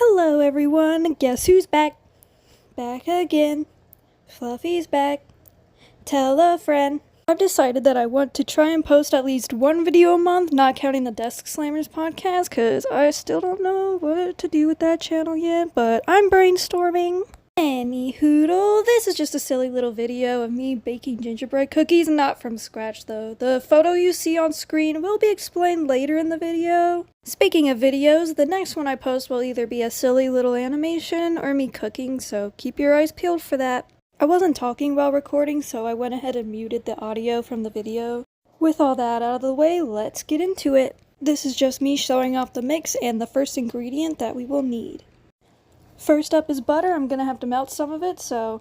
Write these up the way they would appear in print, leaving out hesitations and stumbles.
Hello everyone, guess who's back? Back again. Fluffy's back. Tell a friend. I've decided that I want to try and post at least one video a month, not counting the Desk Slammers podcast, because I still don't know what to do with that channel yet, but I'm brainstorming. Anyhoodle, this is just a silly little video of me baking gingerbread cookies, not from scratch though. The photo you see on screen will be explained later in the video. Speaking of videos, the next one I post will either be a silly little animation or me cooking, so keep your eyes peeled for that. I wasn't talking while recording, so I went ahead and muted the audio from the video. With all that out of the way, let's get into it. This is just me showing off the mix and the first ingredient that we will need. First up is butter. I'm gonna have to melt some of it, so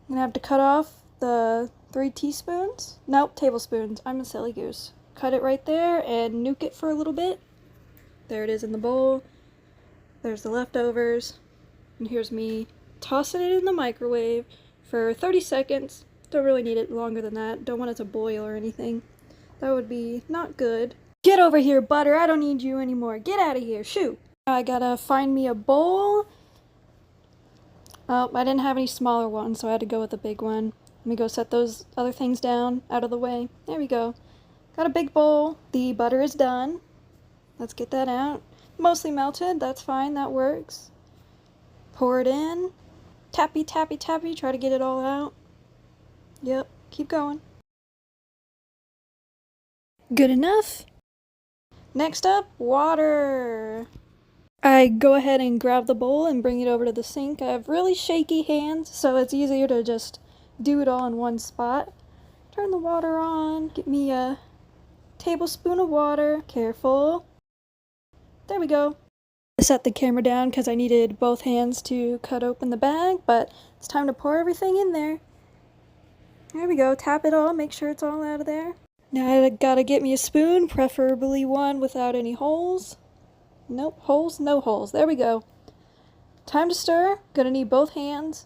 I'm gonna have to cut off the 3 teaspoons. Nope, tablespoons. I'm a silly goose. Cut it right there and nuke it for a little bit. There it is in the bowl. There's the leftovers. And here's me tossing it in the microwave for 30 seconds. Don't really need it longer than that. Don't want it to boil or anything. That would be not good. Get over here, butter. I don't need you anymore. Get out of here. Shoot. I gotta find me a bowl. Oh, I didn't have any smaller ones, so I had to go with a big one. Let me go set those other things down out of the way. There we go. Got a big bowl. The butter is done. Let's get that out. Mostly melted. That's fine. That works. Pour it in. Tappy, tappy, tappy. Try to get it all out. Yep. Keep going. Good enough. Next up, water. I go ahead and grab the bowl and bring it over to the sink. I have really shaky hands, so it's easier to just do it all in one spot. Turn the water on. Get me a tablespoon of water. Careful. There we go. I set the camera down because I needed both hands to cut open the bag, but it's time to pour everything in there. There we go. Tap it all. Make sure it's all out of there. Now I gotta get me a spoon, preferably one without any holes. Nope, holes, no holes. There we go. Time to stir. Gonna need both hands.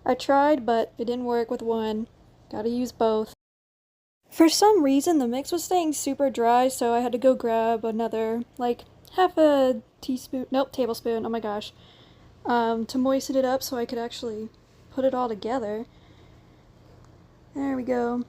I tried, but it didn't work with one. Gotta use both. For some reason, the mix was staying super dry, so I had to go grab another, like, half a teaspoon, nope, tablespoon, oh my gosh, to moisten it up so I could actually put it all together. There we go.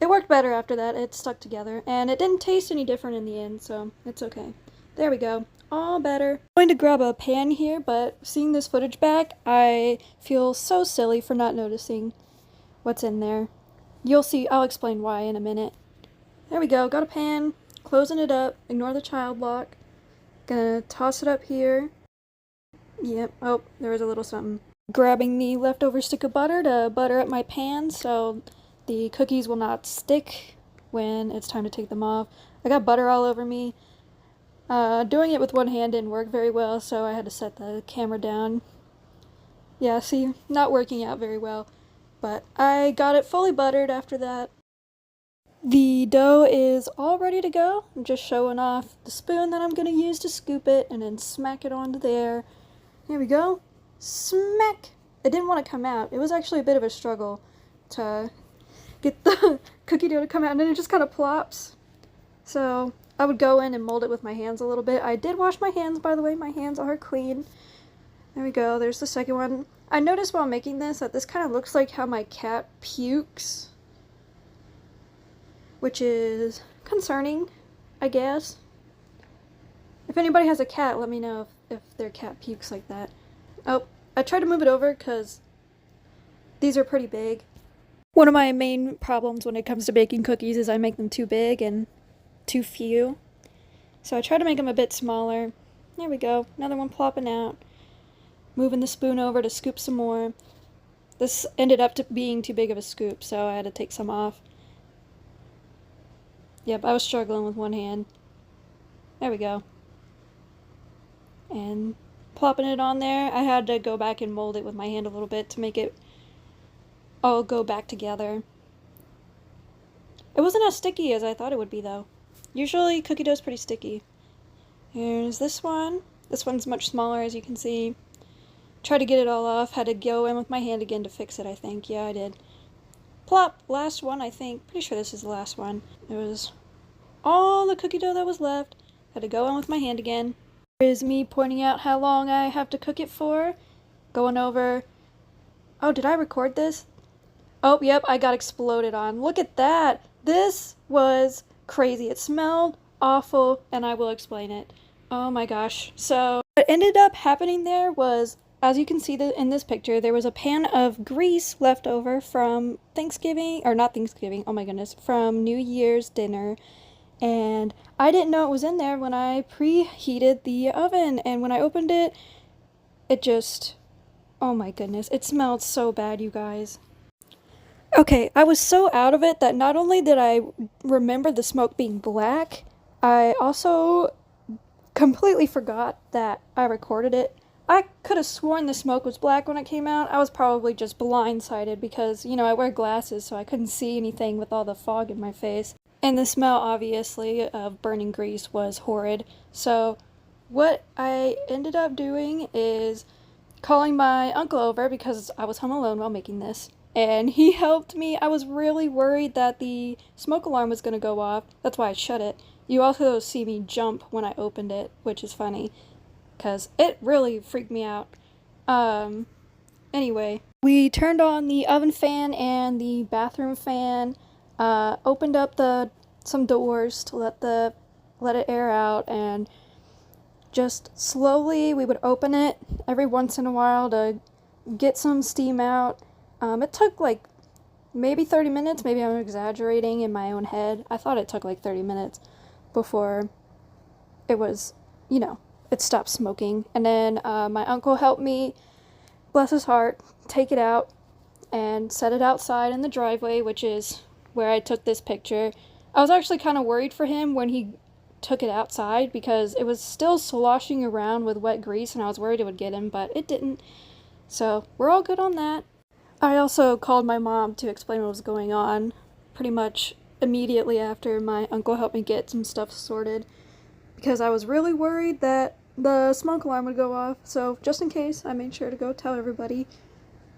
It worked better after that. It stuck together, and it didn't taste any different in the end, so it's okay. There we go. All better. I'm going to grab a pan here, but seeing this footage back, I feel so silly for not noticing what's in there. You'll see, I'll explain why in a minute. There we go. Got a pan. Closing it up. Ignore the child lock. Gonna toss it up here. Yep. Oh, there was a little something. Grabbing the leftover stick of butter to butter up my pan so the cookies will not stick when it's time to take them off. I got butter all over me. Doing it with one hand didn't work very well, so I had to set the camera down. Yeah, see, not working out very well, but I got it fully buttered after that. The dough is all ready to go. I'm just showing off the spoon that I'm going to use to scoop it and then smack it onto there. Here we go. Smack! It didn't want to come out. It was actually a bit of a struggle to get the cookie dough to come out, and then it just kind of plops. So I would go in and mold it with my hands a little bit. I did wash my hands, by the way. My hands are clean. There we go. There's the second one. I noticed while making this that this kind of looks like how my cat pukes, which is concerning, I guess. If anybody has a cat, let me know if their cat pukes like that. Oh, I tried to move it over because these are pretty big. One of my main problems when it comes to baking cookies is I make them too big and too few. So I try to make them a bit smaller. There we go. Another one plopping out. Moving the spoon over to scoop some more. This ended up being too big of a scoop, so I had to take some off. Yep, I was struggling with one hand. There we go. And plopping it on there. I had to go back and mold it with my hand a little bit to make it all go back together. It wasn't as sticky as I thought it would be, though. Usually cookie dough is pretty sticky. Here's this one. This one's much smaller, as you can see. Tried to get it all off. Had to go in with my hand again to fix it, I think. Yeah, I did. Plop! Last one, I think. Pretty sure this is the last one. It was all the cookie dough that was left. Had to go in with my hand again. Here's me pointing out how long I have to cook it for. Going over... Oh, did I record this? Oh, yep, I got exploded on. Look at that! This was crazy. It smelled awful, and I will explain it. Oh my gosh. So, what ended up happening there was, as you can see in this picture, there was a pan of grease left over from Thanksgiving, or not Thanksgiving, oh my goodness, from New Year's dinner. And I didn't know it was in there when I preheated the oven, and when I opened it, it just, oh my goodness, it smelled so bad, you guys. Okay, I was so out of it that not only did I remember the smoke being black, I also completely forgot that I recorded it. I could have sworn the smoke was black when it came out. I was probably just blindsided because, you know, I wear glasses, so I couldn't see anything with all the fog in my face. And the smell, obviously, of burning grease was horrid. So what I ended up doing is calling my uncle over because I was home alone while making this. And he helped me. I was really worried that the smoke alarm was going to go off. That's why I shut it. You also see me jump when I opened it, which is funny, because it really freaked me out. Anyway, we turned on the oven fan and the bathroom fan, opened up some doors to let it air out, and just slowly we would open it every once in a while to get some steam out. It took like maybe 30 minutes, maybe I'm exaggerating in my own head. I thought it took like 30 minutes before it was, you know, it stopped smoking. And then my uncle helped me, bless his heart, take it out and set it outside in the driveway, which is where I took this picture. I was actually kind of worried for him when he took it outside because it was still sloshing around with wet grease and I was worried it would get him, but it didn't. So we're all good on that. I also called my mom to explain what was going on pretty much immediately after my uncle helped me get some stuff sorted because I was really worried that the smoke alarm would go off. So just in case, I made sure to go tell everybody,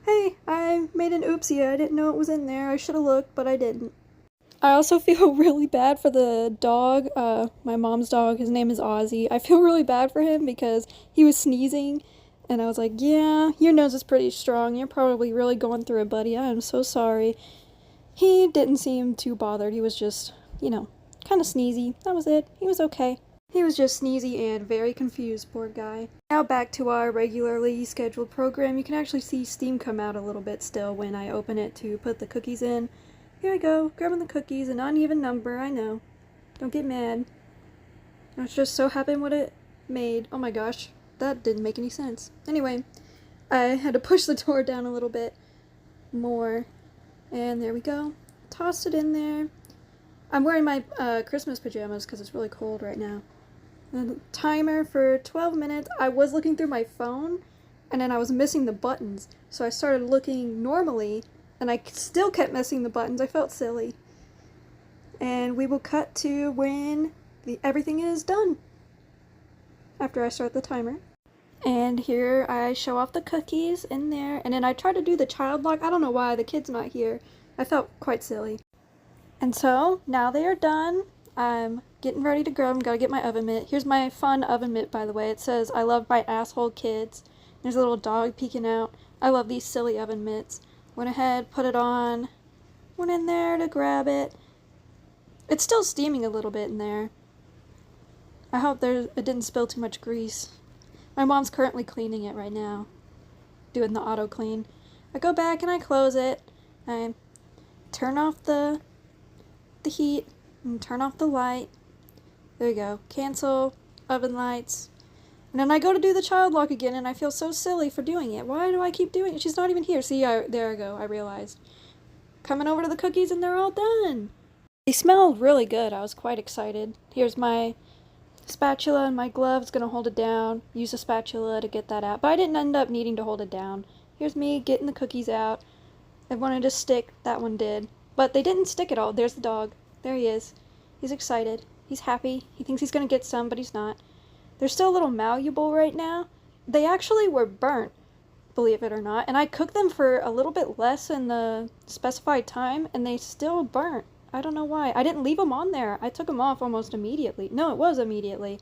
hey, I made an oopsie, I didn't know it was in there, I should have looked, but I didn't. I also feel really bad for the dog, my mom's dog, his name is Ozzy. I feel really bad for him because he was sneezing, and I was like, yeah, your nose is pretty strong, you're probably really going through it, buddy, I am so sorry. He didn't seem too bothered, he was just, you know, kind of sneezy, that was it, he was okay. He was just sneezy and very confused, poor guy. Now back to our regularly scheduled program. You can actually see steam come out a little bit still when I open it to put the cookies in. Here I go, grabbing the cookies, an uneven number, I know. Don't get mad. That's just so happened what it made. Oh my gosh, that didn't make any sense. Anyway, I had to push the door down a little bit more. And there we go. Tossed it in there. I'm wearing my Christmas pajamas because it's really cold right now. And the timer for 12 minutes. I was looking through my phone, and then I was missing the buttons. So I started looking normally, and I still kept missing the buttons. I felt silly. And we will cut to when everything is done. After I start the timer. And here I show off the cookies in there. And then I try to do the child lock. I don't know why, the kid's not here. I felt quite silly. And so, now they are done. I'm getting ready to grab them. Gotta get my oven mitt. Here's my fun oven mitt, by the way. It says, I love my asshole kids. There's a little dog peeking out. I love these silly oven mitts. Went ahead, put it on. Went in there to grab it. It's still steaming a little bit in there. I hope it didn't spill too much grease. My mom's currently cleaning it right now. Doing the auto clean. I go back and I close it. I turn off the heat and turn off the light. There you go. Cancel oven lights. And then I go to do the child lock again and I feel so silly for doing it. Why do I keep doing it? She's not even here. See, there I go. I realized. Coming over to the cookies and they're all done. They smelled really good. I was quite excited. Here's my spatula and my gloves. Gonna hold it down. Use a spatula to get that out. But I didn't end up needing to hold it down. Here's me getting the cookies out. It wanted to stick. That one did. But they didn't stick at all. There's the dog. There he is. He's excited. He's happy. He thinks he's going to get some, but he's not. They're still a little malleable right now. They actually were burnt, believe it or not. And I cooked them for a little bit less than the specified time, and they still burnt. I don't know why. I didn't leave them on there. I took them off almost immediately. No, it was immediately.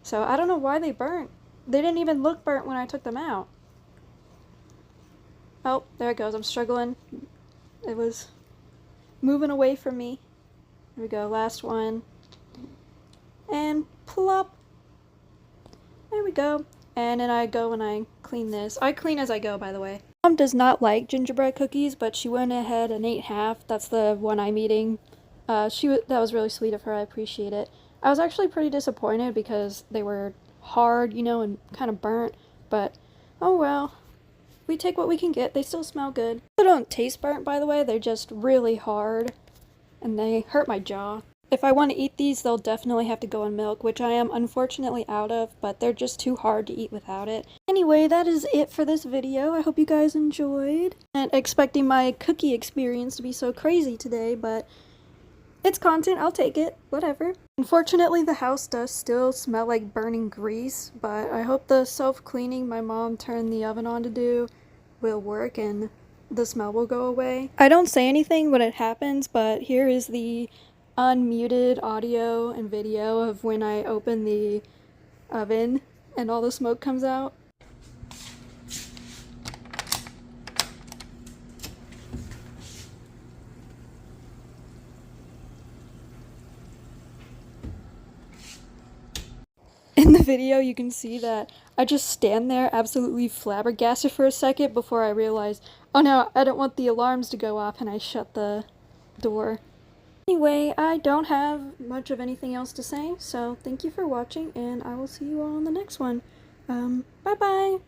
So I don't know why they burnt. They didn't even look burnt when I took them out. Oh, there it goes. I'm struggling. It was moving away from me. Here we go, last one. And plop. There we go. And then I go and I clean this. I clean as I go, by the way. Mom does not like gingerbread cookies, but she went ahead and ate half. That's the one I'm eating. That was really sweet of her. I appreciate it. I was actually pretty disappointed because they were hard, you know, and kind of burnt. But, oh well. We take what we can get. They still smell good. They don't taste burnt, by the way. They're just really hard. And they hurt my jaw. If I want to eat these, they'll definitely have to go in milk, which I am unfortunately out of, but they're just too hard to eat without it. Anyway, that is it for this video. I hope you guys enjoyed. And expecting my cookie experience to be so crazy today, but it's content. I'll take it. Whatever. Unfortunately, the house does still smell like burning grease, but I hope the self-cleaning my mom turned the oven on to do will work and the smell will go away. I don't say anything when it happens, but here is the unmuted audio and video of when I open the oven and all the smoke comes out. In the video you can see that I just stand there absolutely flabbergasted for a second before I realize, oh no, I don't want the alarms to go off, and I shut the door. Anyway, I don't have much of anything else to say, so thank you for watching, and I will see you all in the next one. Bye-bye!